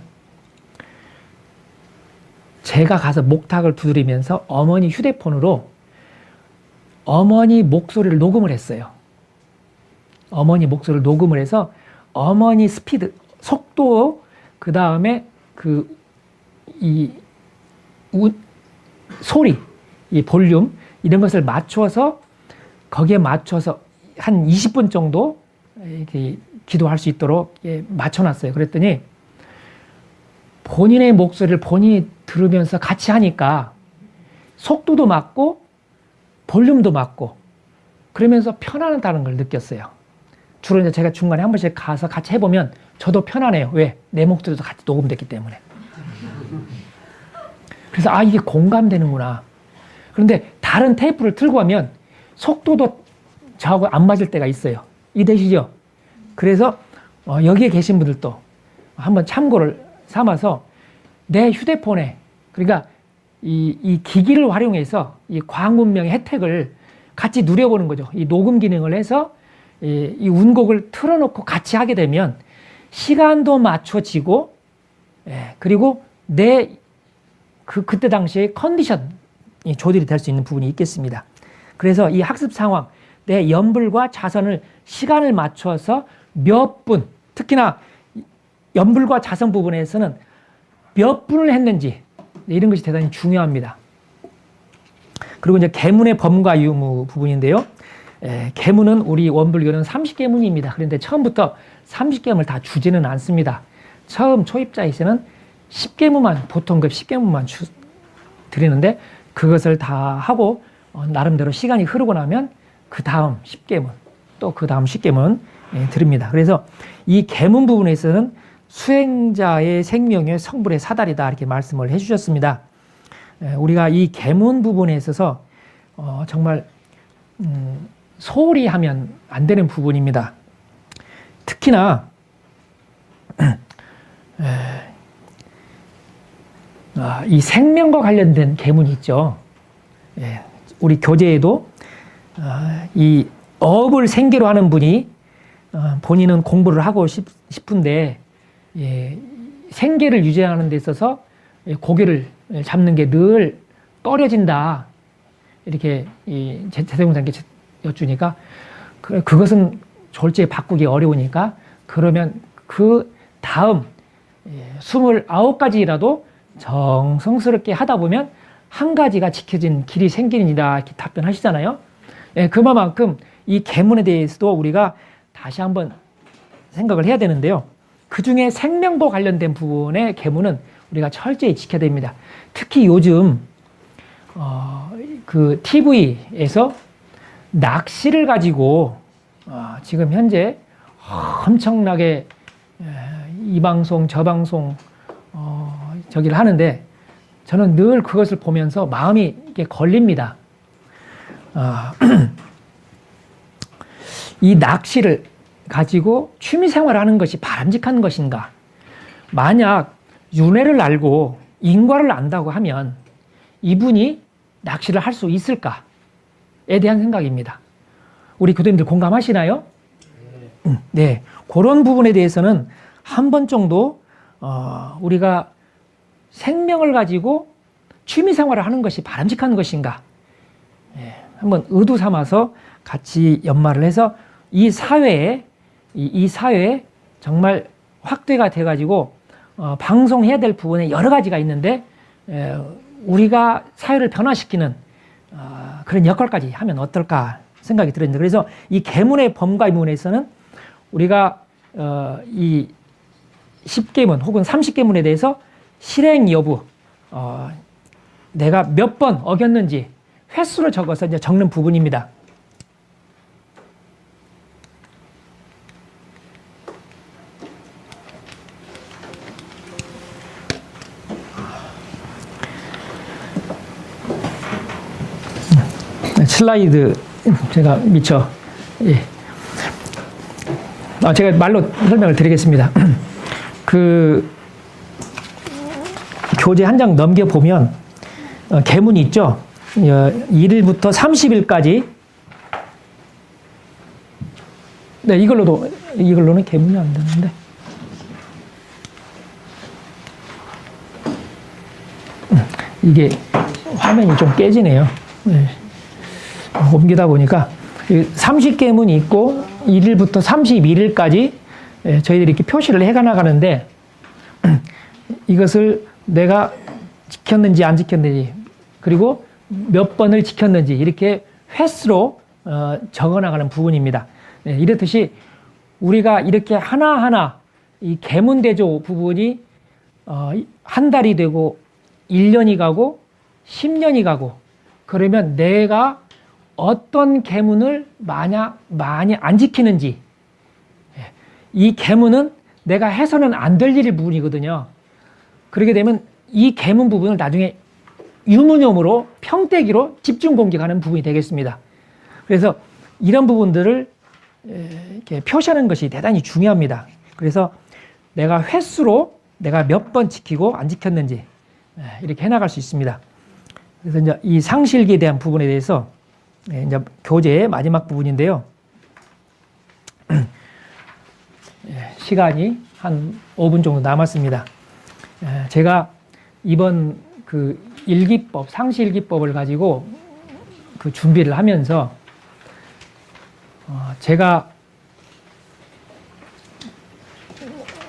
제가 가서 목탁을 두드리면서 어머니 휴대폰으로 어머니 목소리를 녹음을 했어요. 어머니 목소리를 녹음을 해서 어머니 스피드, 속도, 그 다음에 소리, 이 볼륨, 이런 것을 맞춰서 거기에 맞춰서 한 20분 정도 이렇게 기도할 수 있도록 맞춰놨어요. 그랬더니 본인의 목소리를 본인이 들으면서 같이 하니까 속도도 맞고 볼륨도 맞고 그러면서 편안하다는 걸 느꼈어요. 주로 이제 제가 중간에 한 번씩 가서 같이 해보면 저도 편안해요. 왜? 내 목소리도 같이 녹음됐기 때문에. 그래서 이게 공감되는구나. 그런데 다른 테이프를 틀고 하면 속도도 저하고 안 맞을 때가 있어요. 이해되시죠? 그래서 여기에 계신 분들도 한번 참고를 삼아서 내 휴대폰에, 그러니까 이 기기를 활용해서 이 과학문명의 혜택을 같이 누려보는 거죠. 이 녹음 기능을 해서 이 운곡을 틀어놓고 같이 하게 되면 시간도 맞춰지고, 그리고 그때 당시에 컨디션이 조절이 될 수 있는 부분이 있겠습니다. 그래서 이 학습 상황, 내 연불과 자선을 시간을 맞춰서 몇 분, 특히나 연불과 자선 부분에서는 몇 분을 했는지, 이런 것이 대단히 중요합니다. 그리고 이제 계문의 범과 유무 부분인데요. 계문은 우리 원불교는 30계문입니다. 그런데 처음부터 30계문을 다 주지는 않습니다. 처음 초입자에서는 10계문만, 보통 그 10계문만 드리는데, 그것을 다 하고 나름대로 시간이 흐르고 나면 그 다음 10계문, 또 그 다음 10계문 드립니다. 그래서 이 계문 부분에서는 수행자의 생명의 성불의 사달이다, 이렇게 말씀을 해주셨습니다. 우리가 이 계문 부분에 있어서 정말 소홀히 하면 안 되는 부분입니다. 특히나 이 생명과 관련된 계문이 있죠. 우리 교재에도 이 업을 생계로 하는 분이 본인은 공부를 하고 싶은데 생계를 유지하는 데 있어서 고개를 잡는 게 늘 꺼려진다, 이렇게 제대공사님께 여쭈니까 그것은 졸지에 바꾸기 어려우니까, 그러면 그 다음 29가지라도 정성스럽게 하다 보면 한 가지가 지켜진 길이 생기리라, 이렇게 답변하시잖아요. 그만큼 이 계문에 대해서도 우리가 다시 한번 생각을 해야 되는데요. 그 중에 생명과 관련된 부분의 계문은 우리가 철저히 지켜야 됩니다. 특히 요즘 그 TV에서 낚시를 가지고 지금 현재 엄청나게 이 방송 저 방송 저기를 하는데 저는 늘 그것을 보면서 마음이 이렇게 걸립니다. 이 낚시를 가지고 취미생활을 하는 것이 바람직한 것인가? 만약 윤회를 알고 인과를 안다고 하면 이분이 낚시를 할 수 있을까에 대한 생각입니다. 우리 교도님들 공감하시나요? 네, 그런 부분에 대해서는 한 번 정도 우리가 생명을 가지고 취미생활을 하는 것이 바람직한 것인가? 한번 의도 삼아서 같이 연마를 해서 이 사회에 정말 확대가 돼가지고 방송해야 될 부분에 여러 가지가 있는데 우리가 사회를 변화시키는 그런 역할까지 하면 어떨까 생각이 들었는데, 그래서 이 계문의 범과 의문에서는 우리가 이 10계문 혹은 30계문에 대해서 실행 여부, 내가 몇 번 어겼는지 횟수를 적어서 이제 적는 부분입니다. 슬라이드 제가 미처 제가 말로 설명을 드리겠습니다. 그 교재 한 장 넘겨 보면 계문이 있죠. 1일부터 30일까지. 네, 이걸로는 계문이 안 되는데. 이게 화면이 좀 깨지네요. 네. 옮기다 보니까 30계문이 있고 1일부터 31일까지 저희들이 이렇게 표시를 해가 나가는데 이것을 내가 지켰는지 안 지켰는지 그리고 몇 번을 지켰는지 이렇게 횟수로 적어 나가는 부분입니다. 이렇듯이 우리가 이렇게 하나하나 이 계문대조 부분이 한 달이 되고 1년이 가고 10년이 가고 그러면 내가 어떤 계문을 많이 안 지키는지, 이 계문은 내가 해서는 안 될 일의 부분이거든요. 그렇게 되면 이 계문 부분을 나중에 유무념으로 평대기로 집중 공격하는 부분이 되겠습니다. 그래서 이런 부분들을 이렇게 표시하는 것이 대단히 중요합니다. 그래서 내가 횟수로 내가 몇 번 지키고 안 지켰는지 이렇게 해나갈 수 있습니다. 그래서 이제 이 상실기에 대한 부분에 대해서 이제 교재의 마지막 부분인데요. 시간이 한 5분 정도 남았습니다. 제가 이번 그 일기법, 상시일기법을 가지고 그 준비를 하면서 제가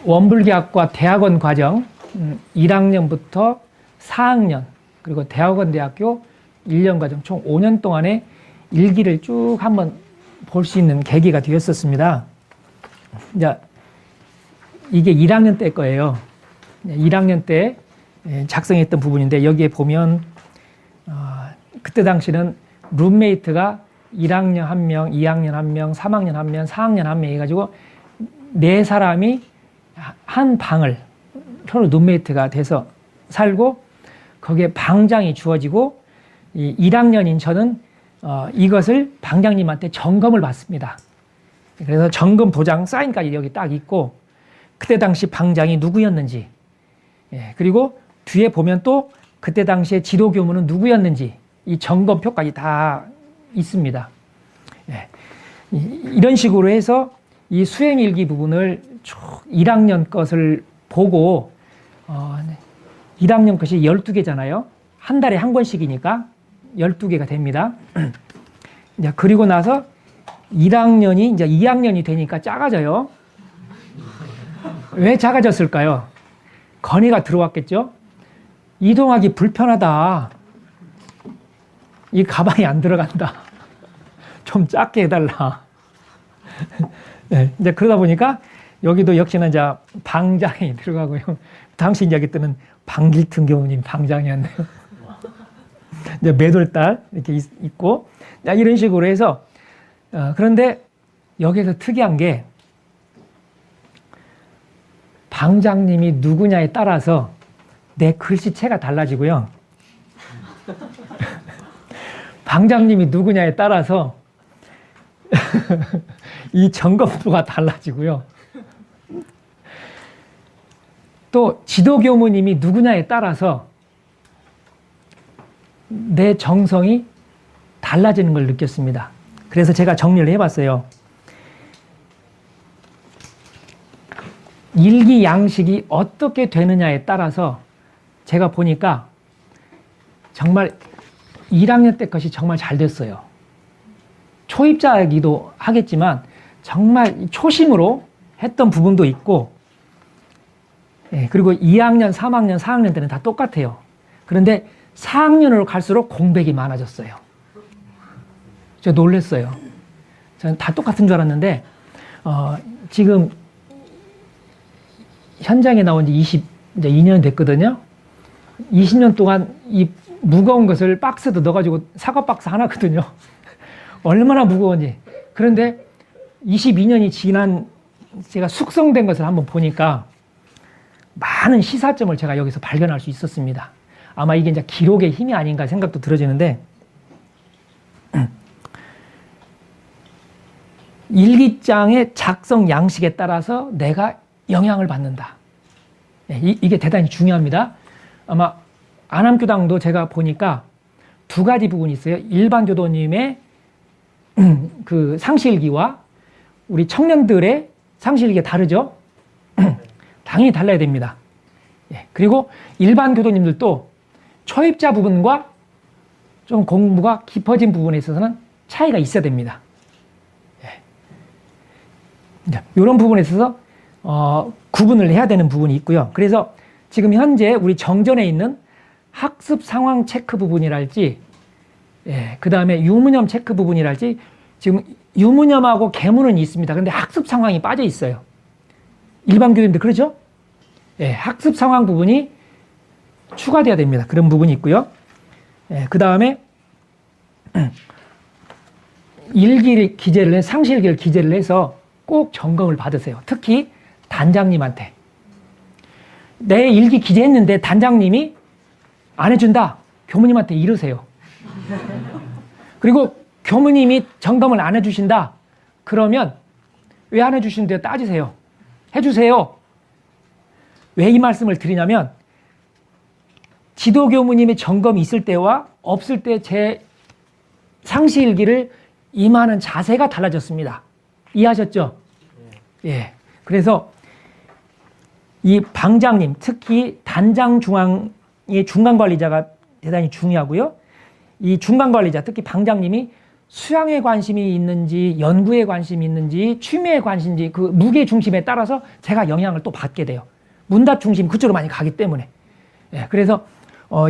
원불교학과 대학원 과정 1학년부터 4학년 그리고 대학원대학교 1년 과정 총 5년 동안의 일기를 쭉 한번 볼 수 있는 계기가 되었었습니다. 이제 이게 1학년 때 거예요. 1학년 때 작성했던 부분인데 여기에 보면 그때 당시는 룸메이트가 1학년 1명, 2학년 1명, 3학년 1명, 4학년 1명 해가지고 4사람이 한 방을 서로 룸메이트가 돼서 살고 거기에 방장이 주어지고 이 1학년인 저는 이것을 방장님한테 점검을 받습니다. 그래서 점검 도장 사인까지 여기 딱 있고 그때 당시 방장이 누구였는지 그리고 뒤에 보면 또 그때 당시에 지도 교무는 누구였는지 이 점검표까지 다 있습니다. 이런 식으로 해서 이 수행일기 부분을 쭉 1학년 것을 보고 1학년 것이 12개잖아요. 한 달에 한 권씩이니까 12개가 됩니다. 이제 그리고 나서 1학년이 이제 2학년이 되니까 작아져요. 왜 작아졌을까요? 건의가 들어왔겠죠? 이동하기 불편하다. 이 가방이 안 들어간다. 좀 작게 해달라. 네, 이제 그러다 보니까 여기도 역시나 이제 방장이 들어가고요. 당시 이야기 때는 방길튼 교우님 방장이었네요. 이제 매돌달 이렇게 있고 이런 식으로 해서 그런데 여기서 특이한 게 방장님이 누구냐에 따라서 내 글씨체가 달라지고요. 방장님이 누구냐에 따라서 이 점검도가 달라지고요. 또 지도교무님이 누구냐에 따라서 내 정성이 달라지는 걸 느꼈습니다. 그래서 제가 정리를 해봤어요. 일기 양식이 어떻게 되느냐에 따라서 제가 보니까 정말 1학년 때 것이 정말 잘 됐어요. 초입자이기도 하겠지만 정말 초심으로 했던 부분도 있고, 그리고 2학년, 3학년, 4학년 때는 다 똑같아요. 그런데 4학년으로 갈수록 공백이 많아졌어요. 제가 놀랐어요. 저는 다 똑같은 줄 알았는데 지금 현장에 나온 지 이제 2년 됐거든요. 20년 동안 이 무거운 것을 박스도 넣어가지고 사과 박스 하나거든요. 얼마나 무거운지. 그런데 22년이 지난 제가 숙성된 것을 한번 보니까 많은 시사점을 제가 여기서 발견할 수 있었습니다. 아마 이게 이제 기록의 힘이 아닌가 생각도 들어지는데, 일기장의 작성 양식에 따라서 내가 영향을 받는다. 이게 대단히 중요합니다. 아마 안암교당도 제가 보니까 두 가지 부분이 있어요. 일반 교도님의 그 상시일기와 우리 청년들의 상시일기가 다르죠. 당연히 달라야 됩니다. 그리고 일반 교도님들도 초입자 부분과 좀 공부가 깊어진 부분에 있어서는 차이가 있어야 됩니다. 이런 부분에 있어서 구분을 해야 되는 부분이 있고요. 그래서 지금 현재 우리 정전에 있는 학습 상황 체크 부분이랄지, 그 다음에 유무념 체크 부분이랄지, 지금 유무념하고 계문은 있습니다. 그런데 학습 상황이 빠져 있어요. 일반 교수님들 그렇죠? 학습 상황 부분이 추가돼야 됩니다. 그런 부분이 있고요. 그 다음에 일기를 기재를 상시일기를 기재를 해서 꼭 점검을 받으세요. 특히 단장님한테. 내 일기 기재했는데 단장님이 안 해준다. 교무님한테 이르세요. 그리고 교무님이 점검을 안 해주신다. 그러면 왜 안 해주시는데요? 따지세요. 해주세요. 왜 이 말씀을 드리냐면 지도교무님의 점검이 있을 때와 없을 때 제 상시일기를 임하는 자세가 달라졌습니다. 이해하셨죠? 그래서 이 방장님, 특히 단장 중앙의 중간관리자가 대단히 중요하고요. 이 중간관리자, 특히 방장님이 수양에 관심이 있는지, 연구에 관심이 있는지, 취미에 관심인지 그 무게 중심에 따라서 제가 영향을 또 받게 돼요. 문답 중심 그쪽으로 많이 가기 때문에. 그래서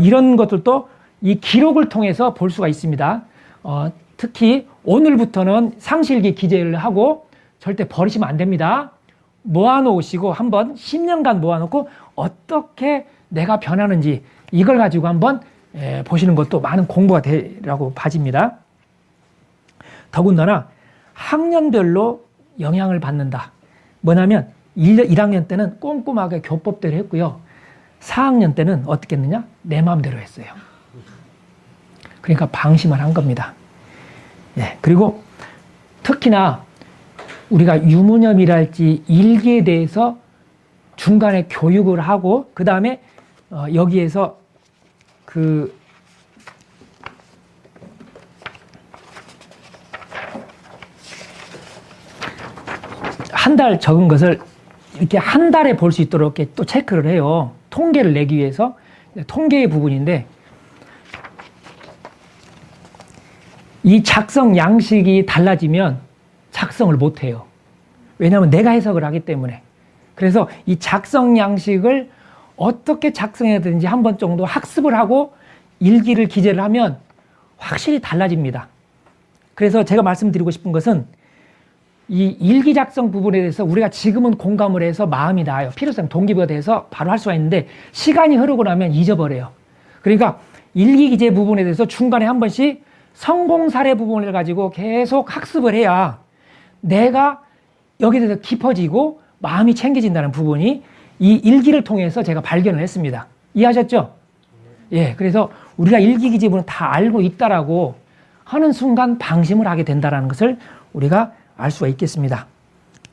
이런 것들도 이 기록을 통해서 볼 수가 있습니다. 특히 오늘부터는 상시일기 기재를 하고 절대 버리시면 안 됩니다. 모아놓으시고 한번 10년간 모아놓고 어떻게 내가 변하는지 이걸 가지고 한번 보시는 것도 많은 공부가 되라고 봐집니다. 더군다나 학년별로 영향을 받는다. 뭐냐면 1학년 때는 꼼꼼하게 교법대로 했고요. 4학년 때는 어떻게 했느냐? 내 마음대로 했어요. 그러니까 방심을 한 겁니다. 그리고 특히나 우리가 유무념이랄지 일기에 대해서 중간에 교육을 하고 그 다음에 여기에서 그 한 달 적은 것을 이렇게 한 달에 볼 수 있도록 이렇게 또 체크를 해요. 통계를 내기 위해서. 통계의 부분인데 이 작성 양식이 달라지면 작성을 못 해요. 왜냐하면 내가 해석을 하기 때문에. 그래서 이 작성 양식을 어떻게 작성해야 되는지 한 번 정도 학습을 하고 일기를 기재를 하면 확실히 달라집니다. 그래서 제가 말씀드리고 싶은 것은 이 일기 작성 부분에 대해서 우리가 지금은 공감을 해서 마음이 나아요. 필요성, 동기부여가 돼서 바로 할 수가 있는데 시간이 흐르고 나면 잊어버려요. 그러니까 일기 기재 부분에 대해서 중간에 한 번씩 성공 사례 부분을 가지고 계속 학습을 해야 내가 여기에 대해서 깊어지고 마음이 챙겨진다는 부분이 이 일기를 통해서 제가 발견을 했습니다. 이해하셨죠? 예, 그래서 우리가 일기 기재 부분을 다 알고 있다라고 하는 순간 방심을 하게 된다는 것을 우리가 알 수가 있겠습니다.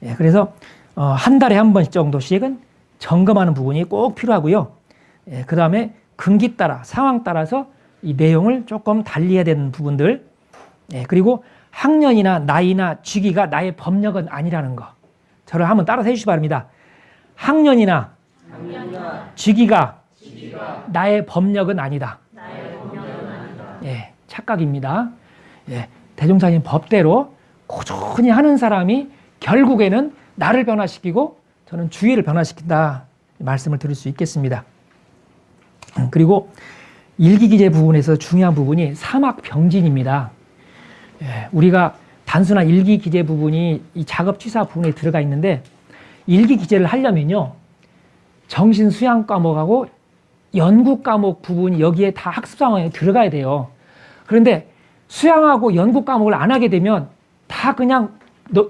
예, 그래서 한 달에 한 번씩 정도씩은 점검하는 부분이 꼭 필요하고요. 예, 그 다음에 금기 따라 상황 따라서 이 내용을 조금 달리해야 되는 부분들, 예, 그리고 학년이나 나이나 직위가 나의 법력은 아니라는 거 저를 한번 따라서 해주시기 바랍니다. 학년이나 직위가 나의 법력은 아니다. 예, 착각입니다. 예, 대종사님 법대로 꾸준히 하는 사람이 결국에는 나를 변화시키고 저는 주위를 변화시킨다 말씀을 드릴 수 있겠습니다. 그리고 일기기재 부분에서 중요한 부분이 사막병진입니다. 예, 우리가 단순한 일기기재 부분이 이 작업취사 부분에 들어가 있는데 일기기재를 하려면요 정신수양 과목하고 연구 과목 부분이 여기에 다 학습 상황에 들어가야 돼요. 그런데 수양하고 연구 과목을 안 하게 되면 다 그냥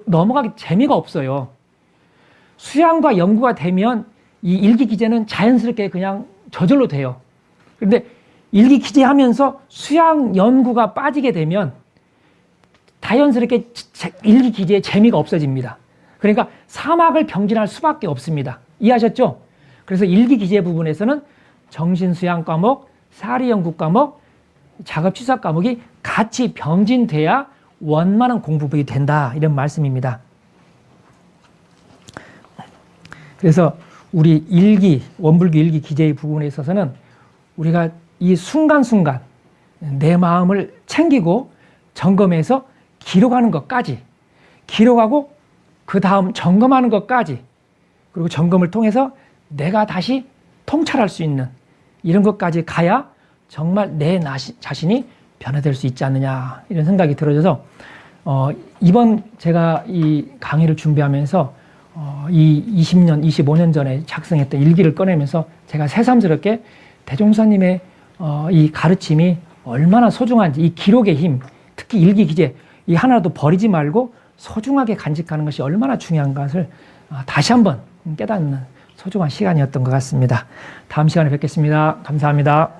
넘어가기 재미가 없어요. 수양과 연구가 되면 이 일기 기재는 자연스럽게 그냥 저절로 돼요. 그런데 일기 기재하면서 수양 연구가 빠지게 되면 자연스럽게 일기 기재의 재미가 없어집니다. 그러니까 사막을 병진할 수밖에 없습니다. 이해하셨죠? 그래서 일기 기재 부분에서는 정신수양 과목, 사리연구 과목, 작업취사 과목이 같이 병진돼야 원만한 공부법이 된다 이런 말씀입니다. 그래서 우리 일기, 원불교 일기 기재의 부분에 있어서는 우리가 이 순간순간 내 마음을 챙기고 점검해서 기록하는 것까지, 기록하고 그 다음 점검하는 것까지, 그리고 점검을 통해서 내가 다시 통찰할 수 있는 이런 것까지 가야 정말 내 자신이 변화될 수 있지 않느냐 이런 생각이 들어져서 이번 제가 이 강의를 준비하면서 이 20년, 25년 전에 작성했던 일기를 꺼내면서 제가 새삼스럽게 대종사님의 이 가르침이 얼마나 소중한지, 이 기록의 힘, 특히 일기 기재 이 하나도 버리지 말고 소중하게 간직하는 것이 얼마나 중요한 것을 다시 한번 깨닫는 소중한 시간이었던 것 같습니다. 다음 시간에 뵙겠습니다. 감사합니다.